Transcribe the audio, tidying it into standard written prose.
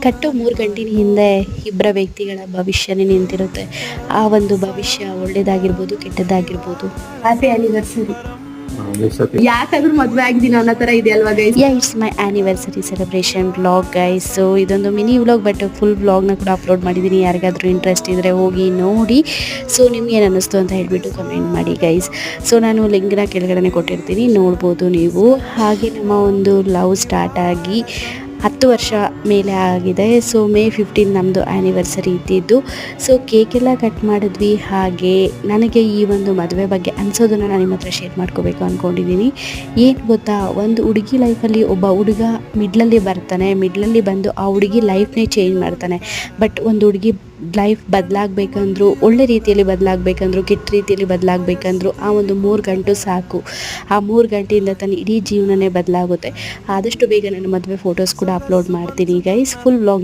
ಕಟ್ಟು 3 ಗಂಟಿನ ಹಿಂದೆ ಇಬ್ಬರ ವ್ಯಕ್ತಿಗಳ ಭವಿಷ್ಯನೇ ನಿಂತಿರುತ್ತೆ. ಆ ಒಂದು ಭವಿಷ್ಯ ಒಳ್ಳೇದಾಗಿರ್ಬೋದು, ಕೆಟ್ಟದ್ದಾಗಿರ್ಬೋದು. Happy anniversary. ಯಾಕಾದ್ರೂ ಮದುವೆ ಆಗಿದ್ದೀನಿ ಅನ್ನೋ ಥರ ಇದೆ ಅಲ್ವಾ guys? It's my anniversary celebration vlog guys. So ಇದೊಂದು ಮಿನಿ ವ್ಲಾಗ್, ಬಟ್ ಫುಲ್ ವ್ಲಾಗ್ನ ಕೂಡ ಅಪ್ಲೋಡ್ ಮಾಡಿದ್ದೀನಿ. ಯಾರಿಗಾದ್ರೂ ಇಂಟ್ರೆಸ್ಟ್ ಇದ್ದರೆ ಹೋಗಿ ನೋಡಿ. ಸೊ ನಿಮ್ಗೇನು ಅನ್ನಿಸ್ತು ಅಂತ ಹೇಳಿಬಿಟ್ಟು ಕಮೆಂಟ್ ಮಾಡಿ ಗೈಸ್. ಸೊ ನಾನು ಲಿಂಕ್ನ ಕೆಳಗಡೆ ಕೊಟ್ಟಿರ್ತೀನಿ, ನೋಡ್ಬೋದು ನೀವು. ಹಾಗೆ ನಮ್ಮ ಒಂದು ಲವ್ ಸ್ಟಾರ್ಟ್ ಆಗಿ 10 ವರ್ಷ ಮೇಲೆ ಆಗಿದೆ. ಸೊ ಮೇ 15 ನಮ್ಮದು ಆ್ಯನಿವರ್ಸರಿ ಇದ್ದಿದ್ದು. ಸೊ ಕೇಕೆಲ್ಲ ಕಟ್ ಮಾಡಿದ್ವಿ. ಹಾಗೆ ನನಗೆ ಈ ಒಂದು ಮದುವೆ ಬಗ್ಗೆ ಅನಿಸೋದನ್ನು ನಾನು ನಿಮ್ಮ ಹತ್ರ ಶೇರ್ ಮಾಡ್ಕೋಬೇಕು ಅಂದ್ಕೊಂಡಿದ್ದೀನಿ. ಏನು ಗೊತ್ತಾ, ಒಂದು ಹುಡುಗಿ ಲೈಫಲ್ಲಿ ಒಬ್ಬ ಹುಡುಗ ಮಿಡ್ಲಲ್ಲಿ ಬರ್ತಾನೆ. ಮಿಡ್ಲಲ್ಲಿ ಬಂದು ಆ ಹುಡುಗಿ ಲೈಫ್ನೇ ಚೇಂಜ್ ಮಾಡ್ತಾನೆ. ಬಟ್ ಒಂದು ಹುಡುಗಿ ಲೈಫ್ ಬದಲಾಗಬೇಕಂದ್ರೂ, ಒಳ್ಳೆ ರೀತಿಯಲ್ಲಿ ಬದಲಾಗಬೇಕಂದ್ರೂ, ಕೆಟ್ಟ ರೀತಿಯಲ್ಲಿ ಬದಲಾಗಬೇಕಂದ್ರೂ ಆ ಒಂದು 3 ಗಂಟು ಸಾಕು. ಆ 3 ಗಂಟೆಯಿಂದ ತನ್ನ ಇಡೀ ಜೀವನನೇ ಬದಲಾಗುತ್ತೆ. ಆದಷ್ಟು ಬೇಗ ನಾನು ಮದುವೆ ಫೋಟೋಸ್ ಕೂಡ ಅಪ್ಲೋಡ್ ಮಾಡ್ತೀನಿ ಗೈಸ್. Full vlog